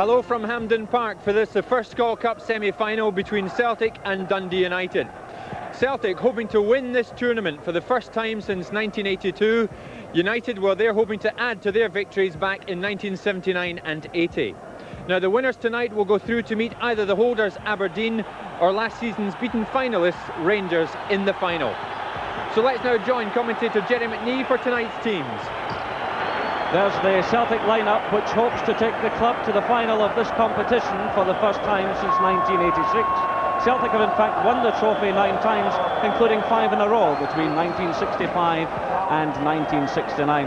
Hello from Hampden Park for this, the first Scottish Cup semi-final between Celtic and Dundee United. Celtic hoping to win this tournament for the first time since 1982. United, well, they're hoping to add to their victories back in 1979 and 80. Now the winners tonight will go through to meet either the holders Aberdeen or last season's beaten finalists Rangers in the final. So let's now join commentator Jerry McNee for tonight's teams. There's the Celtic lineup, which hopes to take the club to the final of this competition for the first time since 1986. Celtic have in fact won the trophy 9 times, including 5 in a row between 1965 and 1969.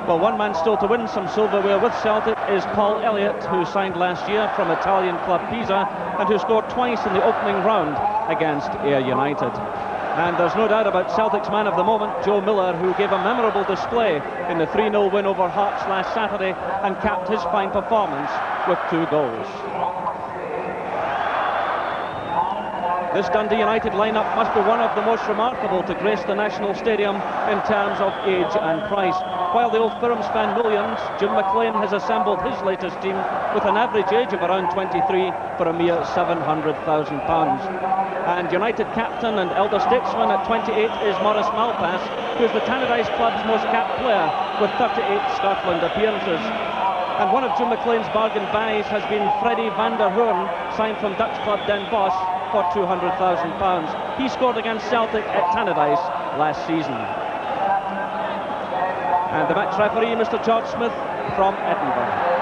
Well, one man still to win some silverware with Celtic is Paul Elliott, who signed last year from Italian club Pisa and who scored twice in the opening round against Ayr United. And there's no doubt about Celtic's man of the moment, Joe Miller, who gave a memorable display in the 3-0 win over Hearts last Saturday and capped his fine performance with 2 goals. This Dundee United lineup must be one of the most remarkable to grace the National Stadium in terms of age and price. While the old firm spend millions, Jim McLean has assembled his latest team with an average age of around 23 for a mere £700,000. And United captain and elder statesman at 28 is Maurice Malpas, who is the Tannadice club's most capped player with 38 Scotland appearances. And one of Jim McLean's bargain buys has been Freddie van der Hoorn, signed from Dutch club Den Bosch for £200,000. He scored against Celtic at Tannadice last season. And the match referee, Mr. George Smith from Edinburgh.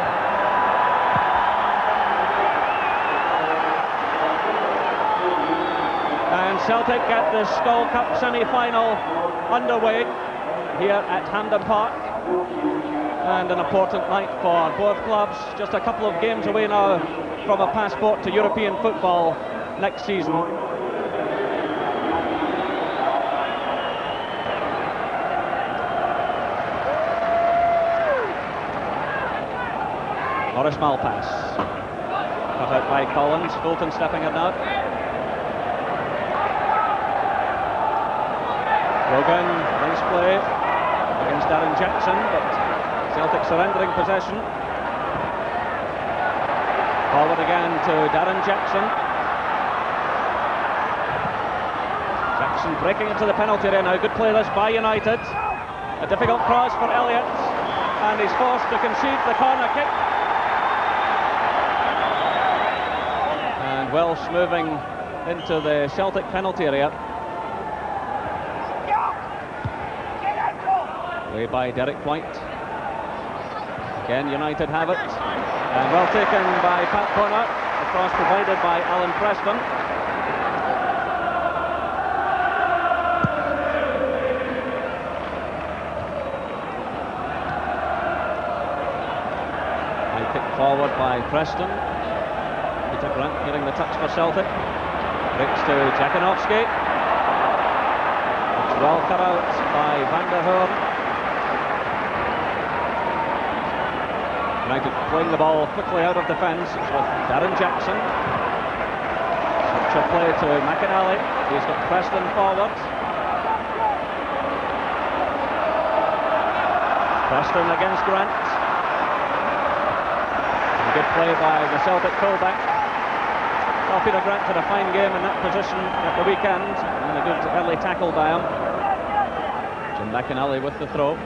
And Celtic at the Scottish Cup semi-final underway here at Hampden Park. And an important night for both clubs. Just a couple of games away now from a passport to European football next season. Maurice Malpas. Cut out by Collins. Fulton stepping in now. Rogan, nice play against Darren Jackson, but Celtic surrendering possession. Forward again to Darren Jackson. Jackson breaking into the penalty area now. Good play this by United. A difficult cross for Elliott, and he's forced to concede the corner kick. And Welsh moving into the Celtic penalty area. Play by Derek White. Again, United have it. And well taken by Pat Connor. The cross provided by Alan Preston. High kick forward by Preston. Peter Grant getting the touch for Celtic. Breaks to Jakinovski. It's well cut out by Van der Hoorn. United playing the ball quickly out of defence with Darren Jackson. Such a play to McInally. He's got Preston forward. Preston against Grant. And good play by the Celtic fullback. Well, Peter Grant had a fine game in that position at the weekend, and a good early tackle by him. Jim McInally with the throw.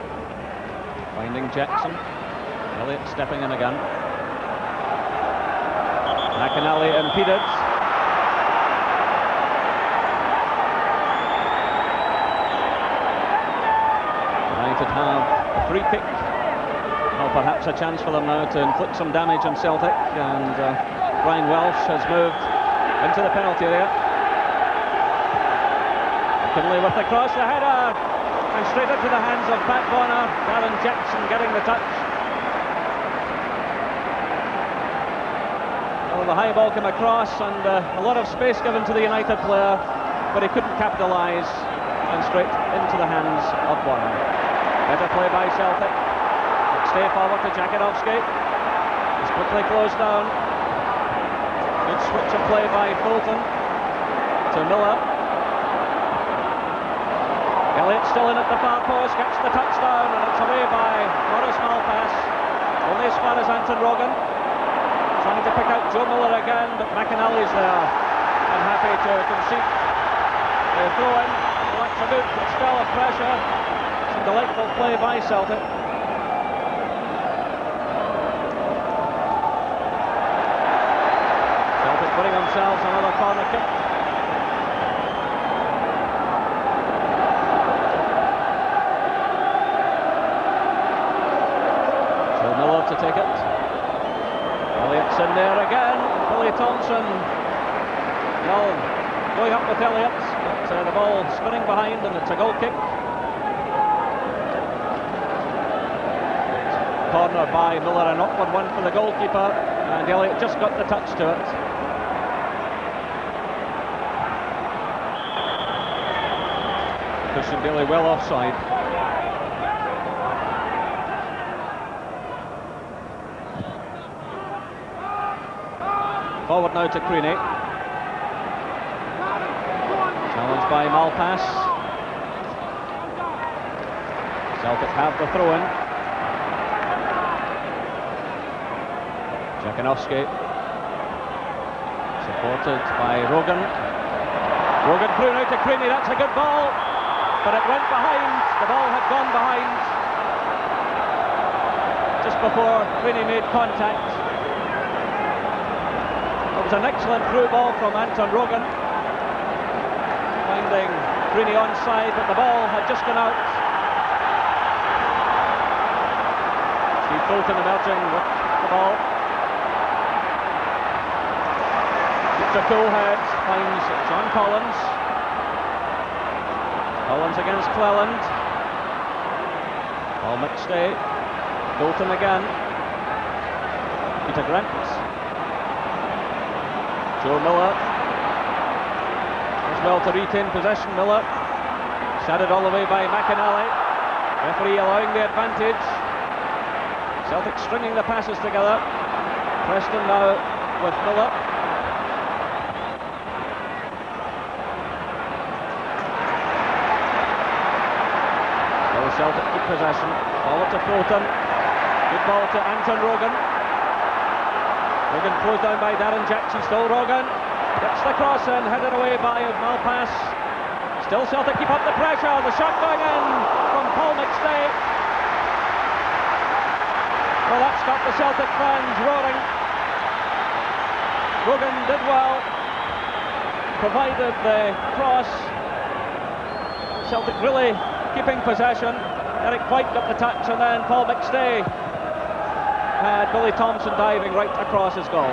Finding Jackson. Elliott stepping in again. McInally impeded. United have a free kick. Well, perhaps a chance for them now to inflict some damage on Celtic. And Brian Welsh has moved into the penalty area. McKinley with the cross, the header, and straight into the hands of Pat Bonner. Darren Jackson getting the touch. The high ball came across, and a lot of space given to the United player, but he couldn't capitalise, and straight into the hands of Bonner. Better play by Celtic. Stay forward to Jakinovski. It's quickly closed down. Good switch of play by Fulton to Miller. Elliott still in at the far post, gets the touchdown, and it's away by Maurice Malpas. Only as far as Anton Rogan. trying to pick out Joe Miller again, but McAnally's there and happy to concede the throw-in. Well, that's a good spell of pressure. Some delightful play by Celtic. Celtic putting themselves another corner kick. Joe Miller to take it. Elliott's in there again. Billy Thompson. Well, going up with Elliott, but the ball spinning behind, and it's a goal kick. Corner by Miller, an awkward one for the goalkeeper, and Elliott just got the touch to it. Christian Daly well offside. Forward now to Creaney. Challenged by Malpass. Celtic have the throw-in. Jakinovski. Supported by Rogan. Rogan through now to Creaney. That's a good ball, but it went behind. The ball had gone behind just before Creaney made contact. It was an excellent through ball from Anton Rogan, finding Creaney onside, but the ball had just gone out. Steve Fulton emerging with the ball. It's a cool head, finds John Collins. Collins against Cleland. Paul McStay. Fulton again. Peter Grant. Joe Miller as well to retain possession. Miller shattered all the way by McAnally. Referee allowing the advantage. Celtic stringing the passes together. Preston now with Miller. Well, Celtic keep possession. Forward to Fulton. Good ball to Anton Rogan. Rogan closed down by Darren Jackson, still Rogan. Gets the cross in, headed away by Malpass. Still Celtic keep up the pressure, the shot going in from Paul McStay. Well, that's got the Celtic fans roaring. Rogan did well, provided the cross. Celtic really keeping possession. Eric White got the touch, and then Paul McStay had Billy Thompson diving right across his goal.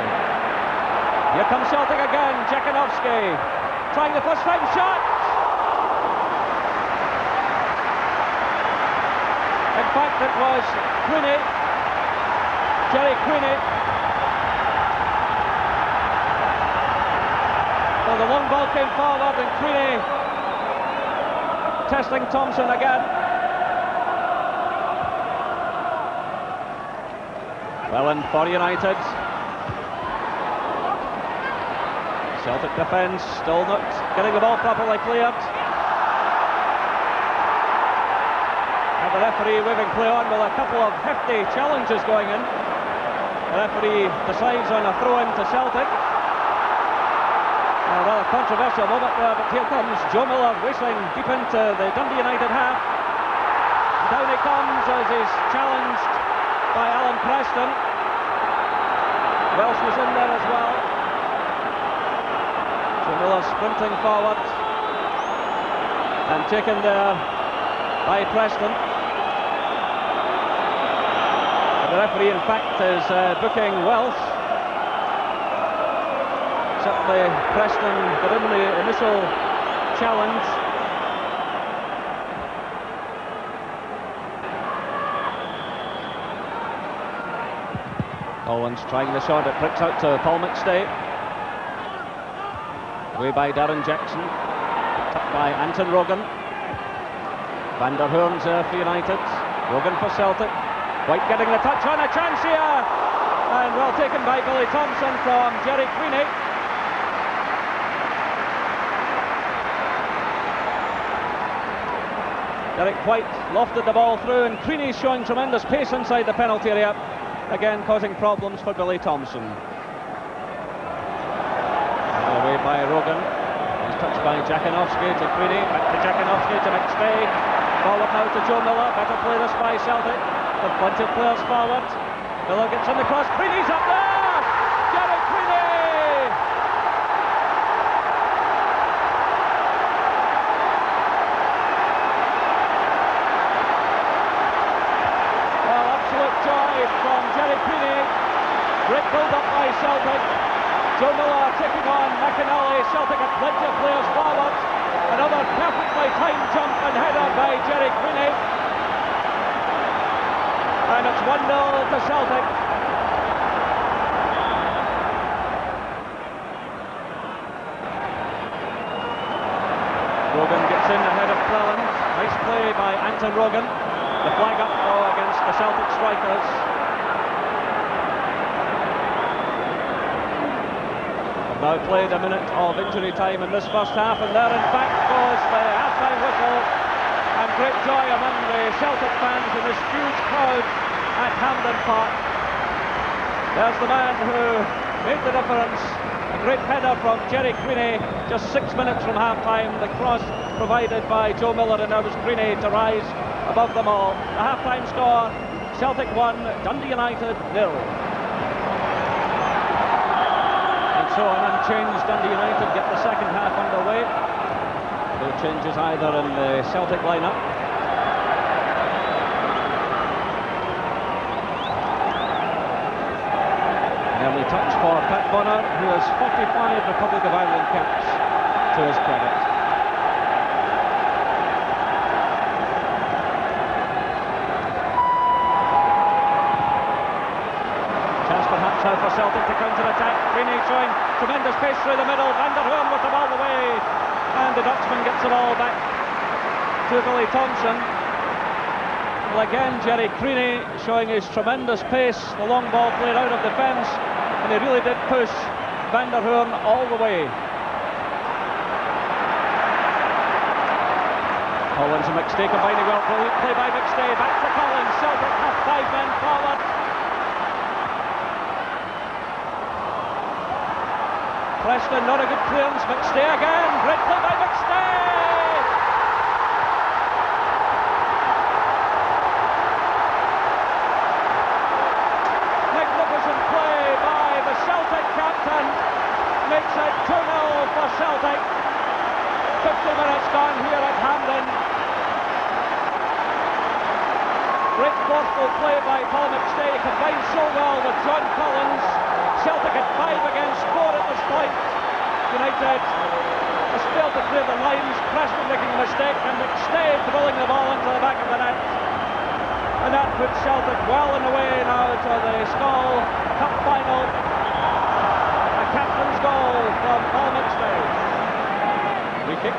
Here comes Celtic again. Jakinovski trying the first time shot. In fact, it was Creaney, Jerry Creaney. Well, the long ball came forward, and Creaney testing Thompson again. Well in for United. Celtic defence still not getting the ball properly cleared. And the referee waving play on with a couple of hefty challenges going in. The referee decides on a throw-in to Celtic. A rather controversial moment there, but here comes Joe Miller racing deep into the Dundee United half. And down he comes as he's challenged by Alan Preston. Welsh was in there as well. Joe Miller sprinting forward and taken there by Preston. And the referee in fact is booking Welsh. Certainly Preston got in the initial challenge. Collins trying the shot, it pricks out to Paul McStay. Away by Darren Jackson. Tucked by Anton Rogan. Van der Hoorn's there for United. Rogan for Celtic. White getting the touch on, a chance here! And well taken by Billy Thompson from Jerry Creaney. Derek White lofted the ball through, and Creaney's showing tremendous pace inside the penalty area, again causing problems for Billy Thompson. by Rogan. He's touched by Jakinovski to Creedy, back to Jakinovski to McStay. Ball up now to Joe Miller, better play this by Celtic. With plenty of players forward. Miller gets in the cross, Creedy's up there! Jerry Creedy! Well, absolute joy from Jerry Creedy. Great build-up by Celtic. Joe Miller taking on McInally. Celtic had plenty of players forward. Another perfectly timed jump and header by Jerry Creedy. And it's 1-0 to Celtic. Rogan gets in ahead of Clellens. Nice play by Anton Rogan. The flag up against the Celtic strikers. Now played a minute of injury time in this first half, and there in fact goes the half-time whistle, and great joy among the Celtic fans in this huge crowd at Hampden Park. There's the man who made the difference, a great header from Jerry Creedy just 6 minutes from half-time, the cross provided by Joe Miller, and there was Creedy to rise above them all. The half-time score, Celtic 1, Dundee United 0. So an unchanged Dundee United get the second half underway. No changes either in the Celtic lineup. An early touch for Pat Bonner, who has 45 Republic of Ireland caps to his credit. Now for Celtic to counter-attack. Creedy showing tremendous pace through the middle. Van der Hoorn with the ball away, and the Dutchman gets the ball back to Billy Thompson. Well, again, Jerry Creedy showing his tremendous pace. The long ball played out of defence, and he really did push Van der Hoorn all the way. Collins and McStay combining well. Brilliant play by McStay. Back to Collins. Celtic have 5 men forward. Preston, not a good clearance. McStay again. Great play by McStay. Magnificent play by the Celtic captain. Makes it 2-0 for Celtic. 50 minutes gone here at Hampden. Great forceful play by Paul McStay. Combined so well with John Collins. Celtic at 5 against 4 at this point. United has failed to clear the lines. Preston making a mistake, and McStay drilling the ball into the back of the net. And that puts Celtic well on the way now to the Skull Cup final. A captain's goal from Paul McStay. Free kick.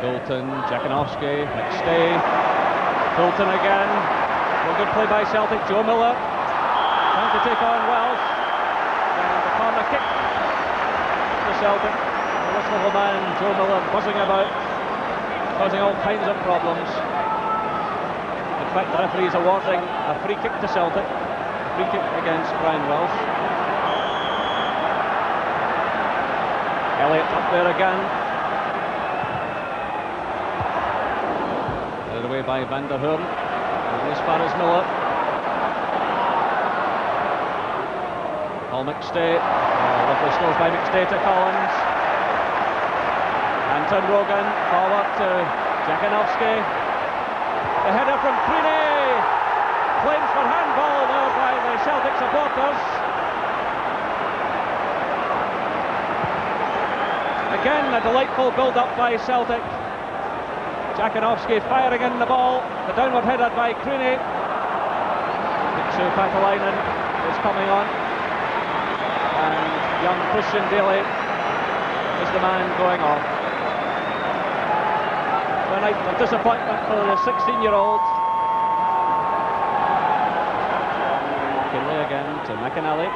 Fulton, Jakinovski, McStay, Fulton again. Well, good play by Celtic. Joe Miller trying to take on Wells, and the corner kick to Celtic. This little man, Joe Miller, buzzing about, causing all kinds of problems. In fact, the referee is awarding a free kick to Celtic. A free kick against Brian Wells. Elliott up there again. Away by Van der Hoorn, as far as Miller. Paul McStay, lovely scores by McStay to Collins. Anton Rogan, forward to Jakinovski. The header from Creedy. Claims for handball there by the Celtic supporters. Again, a delightful build-up by Celtic. Jakinovski firing in the ball, the downward header by Creedy. Miksu Patalainen is coming on, and young Christian Daly is the man going on. A night of disappointment for the 16-year-old. Kinley again to McInally.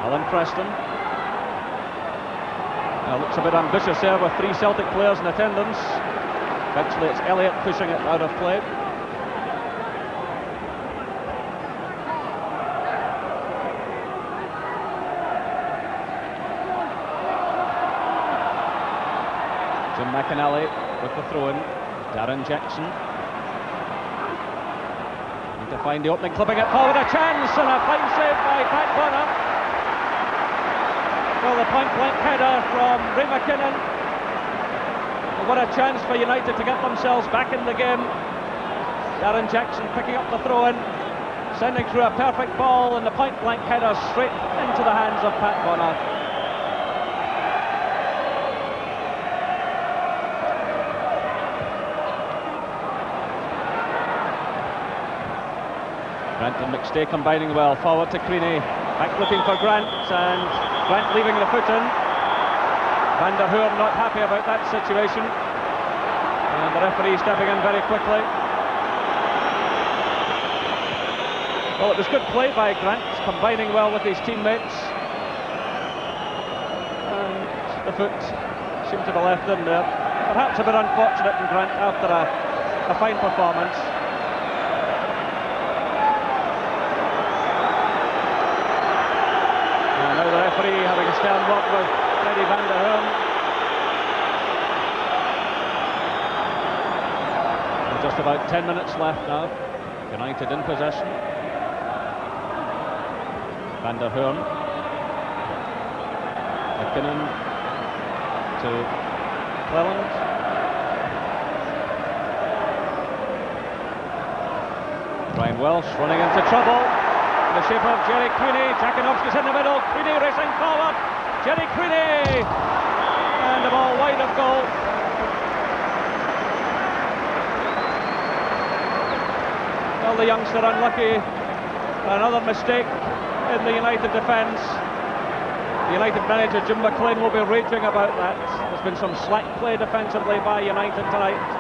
Alan Preston. Looks a bit ambitious there with 3 Celtic players in attendance. Eventually it's Elliott pushing it out of play. Jim McInally with the throw-in. Darren Jackson. Need to find the opening, clipping it forward, a chance, and a fine save by Pat Bonner. Well, the point-blank header from Ray McKinnon. And what a chance for United to get themselves back in the game. Darren Jackson picking up the throw-in, sending through a perfect ball, and the point-blank header straight into the hands of Pat Bonner. Grant and McStay combining well, forward to Creaney, back looking for Grant, and Grant leaving the foot in. Van der Hoorn not happy about that situation, and the referee stepping in very quickly. Well, it was good play by Grant, combining well with his teammates, and the foot seemed to be left in there. Perhaps a bit unfortunate in Grant after a fine performance. Now the referee having a stern word with Freddie Van der Hoorn. And just about 10 minutes left now. United in possession. Van der Hoorn. McKinnon to Cleland. Brian Welsh running into trouble. In the shape of Jerry Creaney. Jakanovski's in the middle. Creaney racing forward. Jerry Creaney, and the ball wide of goal. Well, the youngster unlucky. Another mistake in the United defence. The United manager Jim McLean will be raging about that. There's been some slack play defensively by United tonight.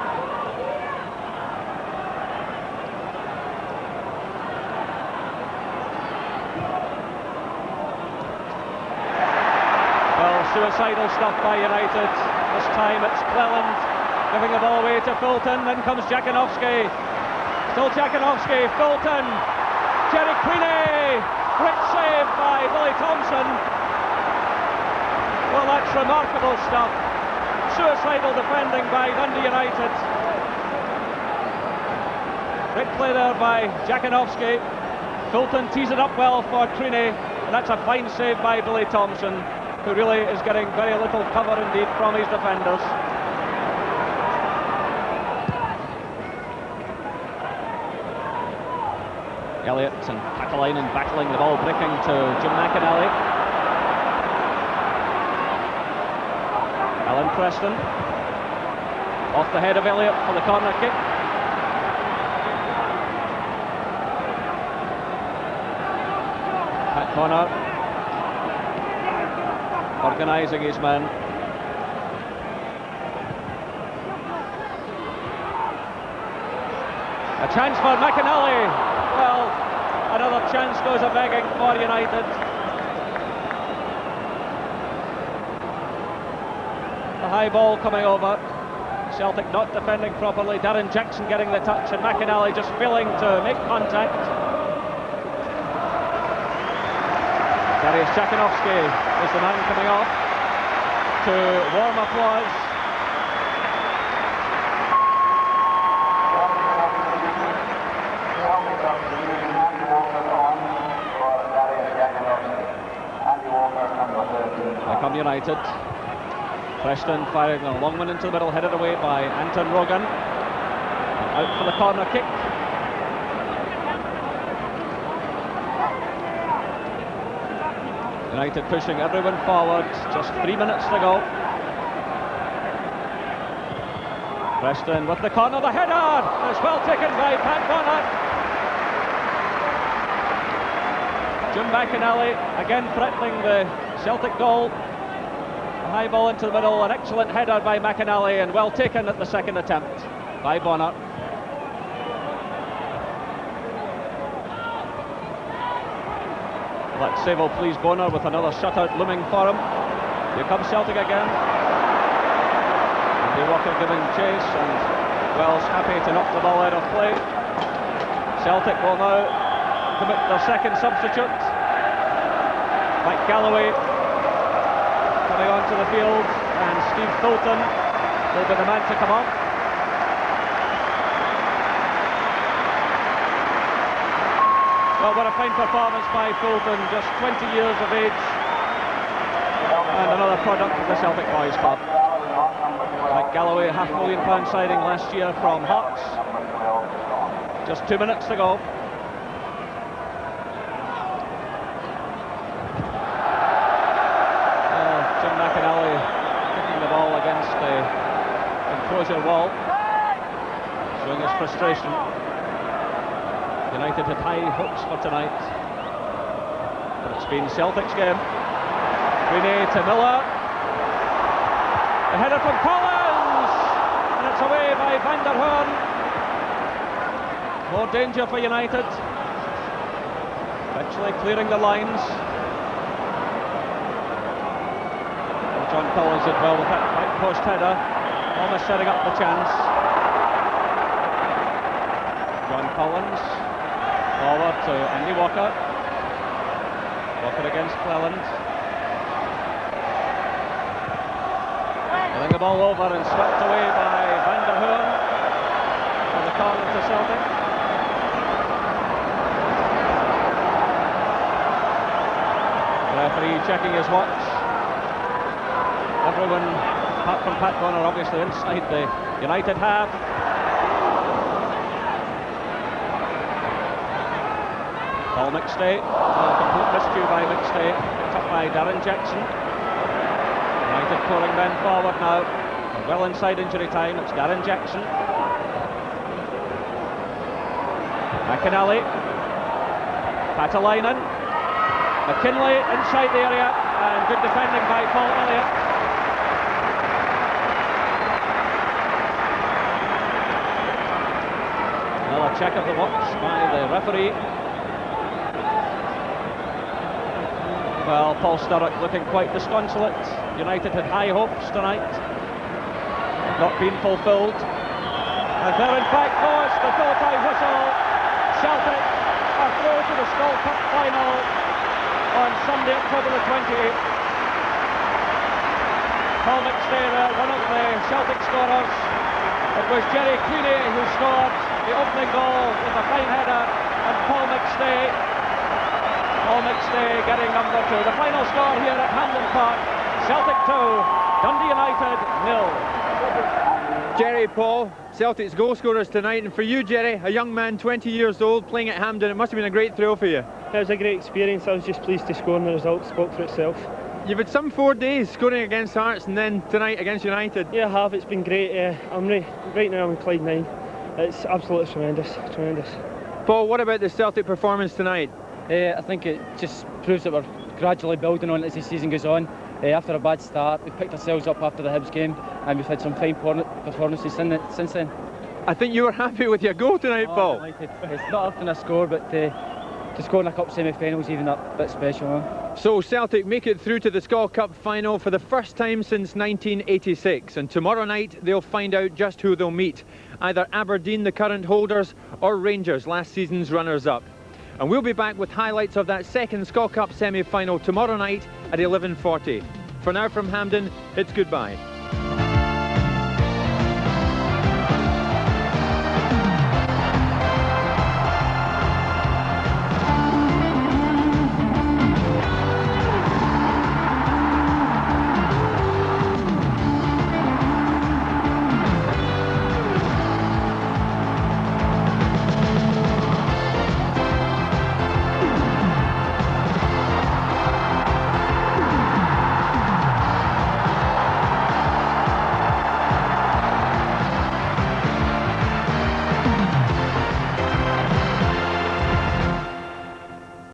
Suicidal stuff by United. This time it's Cleland giving the ball away to Fulton. Then comes Jakanovski. Still Jakanovski. Fulton. Jerry Creaney. Great save by Billy Thompson. Well, that's remarkable stuff. Suicidal defending by Dundee United. Great play there by Jakanovski. Fulton tees it up well for Creaney, and that's a fine save by Billy Thompson, who really is getting very little cover indeed from his defenders. Elliott and Pakalainen battling, the ball breaking to Jim McInally. Alan Preston off the head of Elliott for the corner kick. Pat Bonner organising his men. A chance for McInally. Well, another chance goes a-begging for United. The high ball coming over. Celtic not defending properly. Darren Jackson getting the touch, and McInally just failing to make contact. Darius Jakanovski is the man coming off to warm applause. Here come United. Preston firing a long one into the middle, headed away by Anton Rogan. Out for the corner kick. United pushing everyone forward, just 3 minutes to go. Preston with the corner, the header! It's well taken by Pat Bonner. Jim McInally again threatening the Celtic goal. A high ball into the middle, an excellent header by McInally, and well taken at the second attempt by Bonner. That save will please Bonner with another shutout looming for him. Here comes Celtic again. Andy Walker giving chase, and Wells happy to knock the ball out of play. Celtic will now commit their second substitute. Mike Galloway coming onto the field, and Steve Fulton will be the man to come off. Well, what a fine performance by Fulton, just 20 years of age, and another product of the Celtic Boys Club. Mike Galloway, £500,000 signing last year from Hearts. Just 2 minutes to go. Jim McInally kicking the ball against the enclosure wall, showing his frustration. United had high hopes for tonight, but it's been Celtic's game. Queenie to Miller. The header from Collins, and it's away by Van der Hoorn. More danger for United. Eventually clearing the lines. And John Collins did well with that back post header, almost setting up the chance. John Collins forward to Andy Walker. Walker against Cleland. Getting the ball over and swept away by Van der Hoorn on the corner to Celtic. The referee checking his watch. Everyone, apart from Pat Bonner, obviously inside the United half. Paul McStay, a complete miscue by McStay, picked up by Darren Jackson. United pulling men forward now. They're well inside injury time. It's Darren Jackson. McInally. Patalainen. McKinlay inside the area, and good defending by Paul Elliott. Another check of the watch by the referee. Well, Paul Sturrock looking quite disconsolate. United had high hopes tonight, not been fulfilled. And there in fact goes the full-time whistle. Celtic are through to the Skull Cup final on Sunday, October the 28th. Paul McStay there, one of the Celtic scorers. It was Jerry Queenie who scored the opening goal with a fine header, and Paul McStay getting number 2. The final score here at Hampden Park: Celtic 2, Dundee United 0. Jerry, Paul, Celtic's goal scorers tonight, and for you, Jerry, a young man, 20 years old, playing at Hampden, it must have been a great thrill for you. It was a great experience. I was just pleased to score, and the result spoke for itself. You've had some 4 days scoring against Hearts and then tonight against United. Yeah, I have. It's been great. Right now I'm in Clyde 9. It's absolutely tremendous. Paul, what about the Celtic performance tonight? I think it just proves that we're gradually building on it as the season goes on. After a bad start, we picked ourselves up after the Hibs game, and we've had some fine performances since then. I think you were happy with your goal tonight, Paul. Delighted. It's not often I score, but to score in a cup semi-final is even a bit special. Huh? So Celtic make it through to the Skull Cup final for the first time since 1986, and tomorrow night they'll find out just who they'll meet, either Aberdeen, the current holders, or Rangers, last season's runners-up. And we'll be back with highlights of that second Skull Cup semi-final tomorrow night at 11:40. For now from Hampden, it's goodbye.